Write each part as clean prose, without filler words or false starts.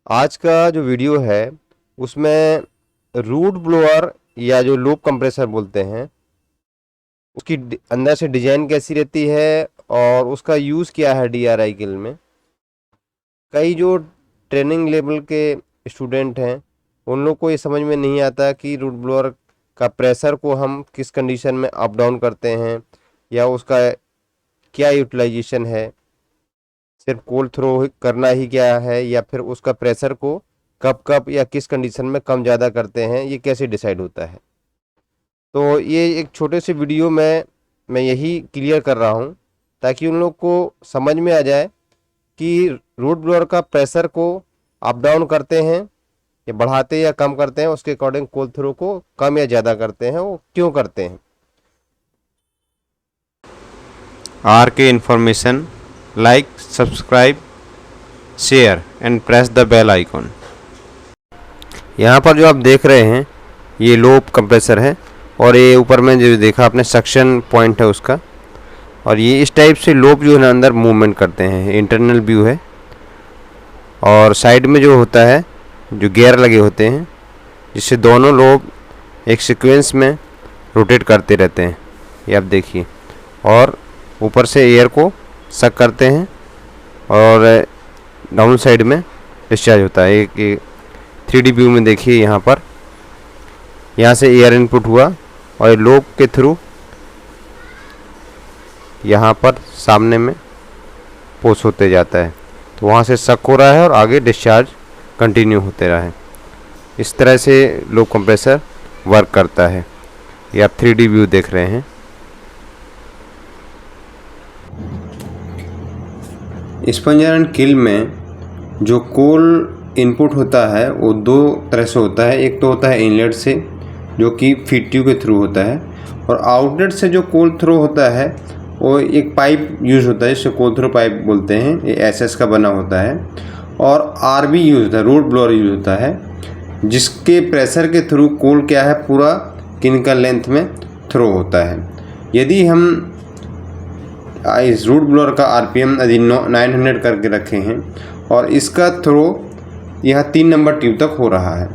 आज का जो वीडियो है उसमें रूट ब्लोअर या जो लूप कंप्रेसर बोलते हैं उसकी अंदर से डिजाइन कैसी रहती है और उसका यूज़ क्या है DRI किल में। कई जो ट्रेनिंग लेवल के स्टूडेंट हैं उन लोग को ये समझ में नहीं आता कि रूट ब्लोअर का प्रेशर को हम किस कंडीशन में अप डाउन करते हैं या उसका क्या यूटिलाइजेशन है, सिर्फ कोल्ड थ्रो करना ही क्या है या फिर उसका प्रेशर को कब कब या किस कंडीशन में कम ज़्यादा करते हैं, ये कैसे डिसाइड होता है। तो ये एक छोटे से वीडियो में मैं यही क्लियर कर रहा हूँ ताकि उन लोग को समझ में आ जाए कि रूट ब्लोअर का प्रेशर को अप डाउन करते हैं या बढ़ाते या कम करते हैं, उसके अकॉर्डिंग कोल्ड थ्रो को कम या ज़्यादा करते हैं, वो क्यों करते हैं। RK information, like, subscribe, share and press the bell icon। यहाँ पर जो आप देख रहे हैं ये लूप कंप्रेसर है और ये ऊपर में जो देखा आपने सक्शन पॉइंट है उसका, और ये इस टाइप से लूप जो है ना अंदर मूवमेंट करते हैं। इंटरनल व्यू है और साइड में जो होता है जो गियर लगे होते हैं जिससे दोनों लोब एक सीक्वेंस में रोटेट करते रहते हैं, ये आप देखिए, और ऊपर से एयर को सक करते हैं और डाउन साइड में डिस्चार्ज होता है। एक 3D व्यू में देखिए, यहाँ पर यहाँ से एयर इनपुट हुआ और लूप के थ्रू यहाँ पर सामने में पुश होते जाता है, तो वहाँ से सक हो रहा है और आगे डिस्चार्ज कंटिन्यू होते रहा है। इस तरह से लूप कंप्रेसर वर्क करता है। ये आप 3D व्यू देख रहे हैं। स्पंज आयरन किल में जो कोल इनपुट होता है वो दो तरह से होता है। एक तो होता है इनलेट से जो कि फीड ट्यूब के थ्रू होता है, और आउटलेट से जो कोल थ्रो होता है वो एक पाइप यूज़ होता है जिसे कोल थ्रो पाइप बोलते हैं। ये SS का बना होता है, और RB यूज़ होता है, रूट ब्लोअर यूज़ होता है, जिसके प्रेशर के थ्रू कोल क्या है पूरा किन का लेंथ में थ्रो होता है। यदि हम इस रूट ब्लोअर का RPM यदि 900 करके रखे हैं और इसका थ्रो यहाँ 3 नंबर ट्यूब तक हो रहा है,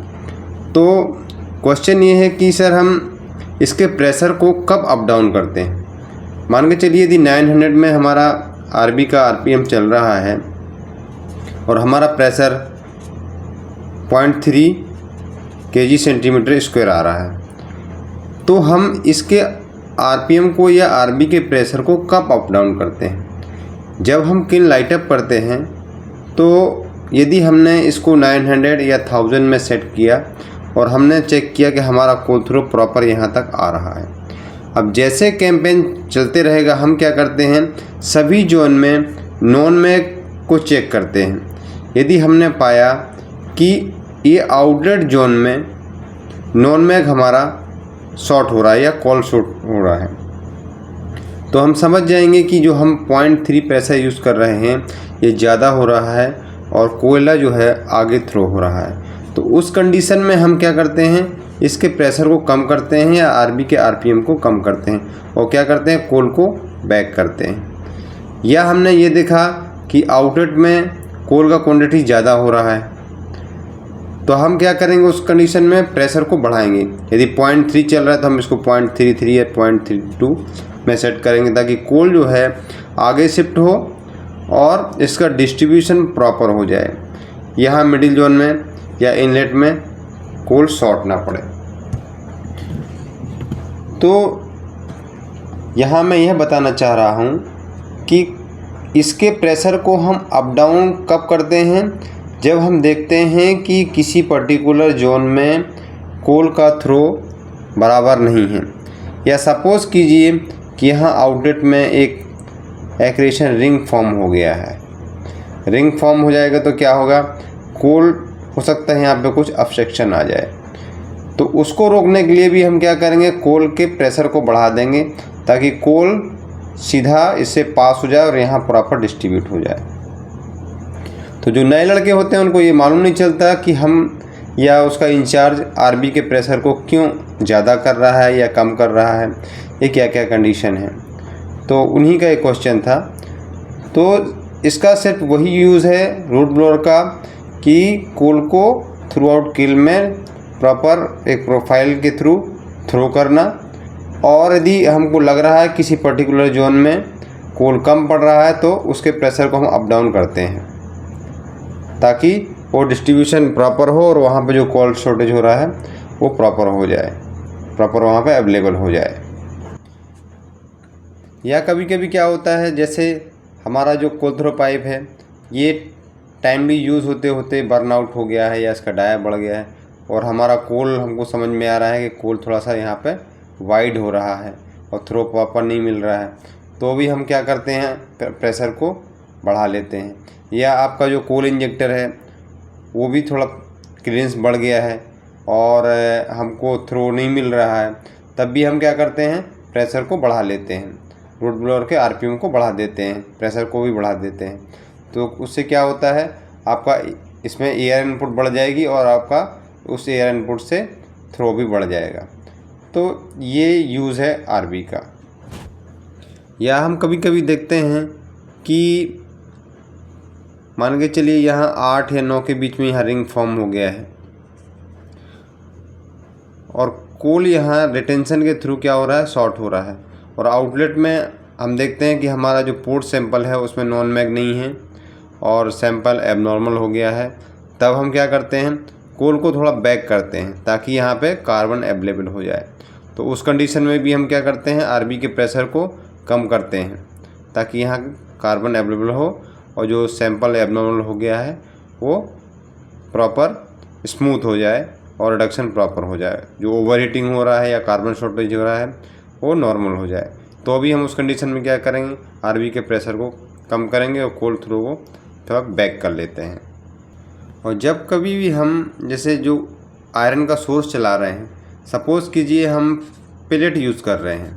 तो क्वेश्चन ये है कि सर हम इसके प्रेशर को कब अप डाउन करते हैं। मान के चलिए यदि 900 में हमारा RB का RPM चल रहा है और हमारा प्रेशर 0.3 kg सेंटीमीटर स्क्वायर आ रहा है, तो हम इसके RPM को या RB के प्रेशर को कब अप डाउन करते हैं। जब हम किल लाइट अप करते हैं तो यदि हमने इसको 900 या 1000 में सेट किया और हमने चेक किया कि हमारा कोल थ्रो प्रॉपर यहाँ तक आ रहा है। अब जैसे कैंपेन चलते रहेगा हम क्या करते हैं, सभी जोन में नॉन मैग को चेक करते हैं। यदि हमने पाया कि ये आउटलेट जोन में नॉन मैग हमारा शॉर्ट हो रहा है या कॉल शॉर्ट हो रहा है, तो हम समझ जाएंगे कि जो हम 0.3 प्रेशर यूज़ कर रहे हैं ये ज़्यादा हो रहा है और कोयला जो है आगे थ्रो हो रहा है। तो उस कंडीशन में हम क्या करते हैं, इसके प्रेशर को कम करते हैं या RB के RPM को कम करते हैं और क्या करते हैं, कोल को बैक करते हैं। या हमने ये देखा कि आउटलेट में कोल का क्वांटिटी ज़्यादा हो रहा है, तो हम क्या करेंगे, उस कंडीशन में प्रेशर को बढ़ाएंगे। यदि 0.3 चल रहा है तो हम इसको 0.33 या 0.32 में सेट करेंगे ताकि कोल जो है आगे शिफ्ट हो और इसका डिस्ट्रीब्यूशन प्रॉपर हो जाए, यहाँ मिडिल जोन में या इनलेट में कोल शॉर्ट ना पड़े। तो यहाँ मैं यह बताना चाह रहा हूँ कि इसके प्रेशर को हम अप डाउन कब करते हैं, जब हम देखते हैं कि किसी पर्टिकुलर जोन में कोल का थ्रो बराबर नहीं है, या सपोज़ कीजिए कि यहाँ आउटलेट में एक एक्रेशन रिंग फॉर्म हो गया है। रिंग फॉर्म हो जाएगा तो क्या होगा, कोल हो सकता है यहाँ पे कुछ ऑब्स्ट्रक्शन आ जाए, तो उसको रोकने के लिए भी हम क्या करेंगे, कोल के प्रेशर को बढ़ा देंगे ताकि कोल सीधा इससे पास हो जाए और यहाँ प्रॉपर डिस्ट्रीब्यूट हो जाए। तो जो नए लड़के होते हैं उनको ये मालूम नहीं चलता कि हम या उसका इंचार्ज RB के प्रेशर को क्यों ज़्यादा कर रहा है या कम कर रहा है, ये क्या क्या कंडीशन है। तो उन्हीं का एक क्वेश्चन था। तो इसका सिर्फ वही यूज़ है रूट ब्लोअर का कि कोल को थ्रू आउट किल में प्रॉपर एक प्रोफाइल के थ्रू थ्रो करना, और यदि हमको लग रहा है किसी पर्टिकुलर जोन में कोल कम पड़ रहा है तो उसके प्रेशर को हम अप डाउन करते हैं ताकि वो डिस्ट्रीब्यूशन प्रॉपर हो और वहाँ पे जो कोल शॉर्टेज हो रहा है वो प्रॉपर हो जाए, प्रॉपर वहाँ पे अवेलेबल हो जाए। या कभी कभी क्या होता है, जैसे हमारा जो कोल थ्रो पाइप है ये टाइमली यूज़ होते होते बर्नआउट हो गया है या इसका डाया बढ़ गया है और हमारा कोल हमको समझ में आ रहा है कि कोल थोड़ा सा यहाँ पे वाइड हो रहा है और थ्रो प्रॉपर नहीं मिल रहा है, तो भी हम क्या करते हैं, प्रेशर को बढ़ा लेते हैं। या आपका जो कोल इंजेक्टर है वो भी थोड़ा क्लियरेंस बढ़ गया है और हमको थ्रो नहीं मिल रहा है, तब भी हम क्या करते हैं, प्रेशर को बढ़ा लेते हैं, रूट ब्लोअर के आरपीएम को बढ़ा देते हैं, प्रेशर को भी बढ़ा देते हैं। तो उससे क्या होता है, आपका इसमें एयर इनपुट बढ़ जाएगी और आपका उस एयर इनपुट से थ्रो भी बढ़ जाएगा। तो ये यूज़ है आरबी का। या हम कभी कभी देखते हैं कि मान के चलिए यहाँ 8 या 9 के बीच में यहाँ रिंग फॉर्म हो गया है और कोल यहाँ रिटेंशन के थ्रू क्या हो रहा है, शॉर्ट हो रहा है, और आउटलेट में हम देखते हैं कि हमारा जो पोर्ट सैंपल है उसमें नॉन मैग नहीं है और सैंपल एबनॉर्मल हो गया है। तब हम क्या करते हैं, कोल को थोड़ा बैक करते हैं ताकि यहाँ पे कार्बन अवेलेबल हो जाए। तो उस कंडीशन में भी हम क्या करते हैं, आरबी के प्रेशर को कम करते हैं ताकि यहाँ कार्बन अवेलेबल हो और जो सैंपल एबनॉर्मल हो गया है वो प्रॉपर स्मूथ हो जाए और रिडक्शन प्रॉपर हो जाए, जो ओवर हीटिंग हो रहा है या कार्बन शॉर्टेज हो रहा है वो नॉर्मल हो जाए। तो अभी हम उस कंडीशन में क्या करेंगे, आरबी के प्रेशर को कम करेंगे और कोल थ्रो को थोड़ा बैक कर लेते हैं। और जब कभी भी हम जैसे जो आयरन का सोर्स चला रहे हैं, सपोज़ कीजिए हम पेलेट यूज़ कर रहे हैं,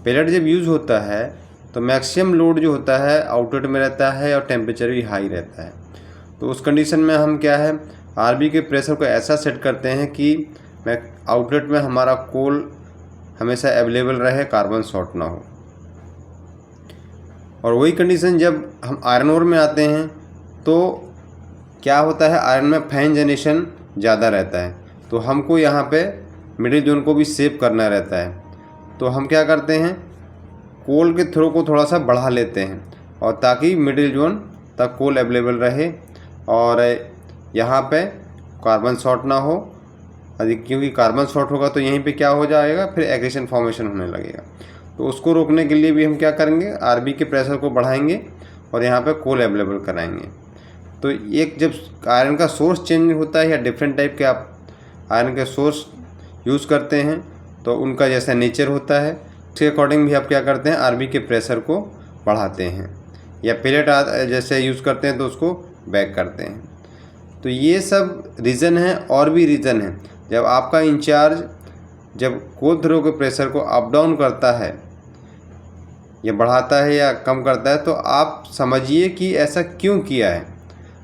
पेलेट जब यूज़ होता है तो मैक्सिमम लोड जो होता है आउटलेट में रहता है और टेम्परेचर भी हाई रहता है। तो उस कंडीशन में हम क्या है, आरबी के प्रेशर को ऐसा सेट करते हैं कि आउटलेट में हमारा कोल हमेशा अवेलेबल रहे, कार्बन शॉर्ट ना हो। और वही कंडीशन जब हम आयरन ओर में आते हैं तो क्या होता है, आयरन में फैन जनरेशन ज़्यादा रहता है, तो हमको यहाँ पे मिडिल जोन को भी सेव करना रहता है। तो हम क्या करते हैं, कोल के थ्रो को थोड़ा सा बढ़ा लेते हैं और ताकि मिडिल जोन तक कोल अवेलेबल रहे और यहाँ पे कार्बन शॉर्ट ना हो। अधिक क्योंकि कार्बन शॉर्ट होगा तो यहीं पे क्या हो जाएगा, फिर एग्रेशन फॉर्मेशन होने लगेगा। तो उसको रोकने के लिए भी हम क्या करेंगे, आरबी के प्रेशर को बढ़ाएंगे और यहाँ पे कोल अवेलेबल कराएंगे। तो एक जब आयरन का सोर्स चेंज होता है या डिफरेंट टाइप के आप आयरन के सोर्स यूज़ करते हैं तो उनका जैसा नेचर होता है उसके अकॉर्डिंग भी आप क्या करते हैं, आरबी के प्रेशर को बढ़ाते हैं। या पेलेट जैसे यूज़ करते हैं तो उसको बैक करते हैं। तो ये सब रीज़न है और भी रीज़न है। जब आपका इंचार्ज जब कोल थ्रो के प्रेशर को अप डाउन करता है या बढ़ाता है या कम करता है तो आप समझिए कि ऐसा क्यों किया है।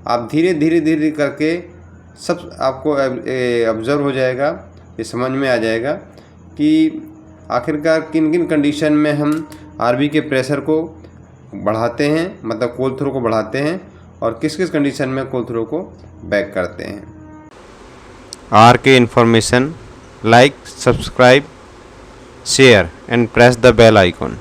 आप धीरे धीरे करके सब आपको ऑब्ज़र्व हो जाएगा, ये समझ में आ जाएगा कि आखिरकार किन किन कंडीशन में हम आरबी के प्रेशर को बढ़ाते हैं, मतलब कोल थ्रो को बढ़ाते हैं, और किस किस कंडीशन में कोल थ्रो को बैक करते हैं। आर के information, like, subscribe, share and press the bell icon.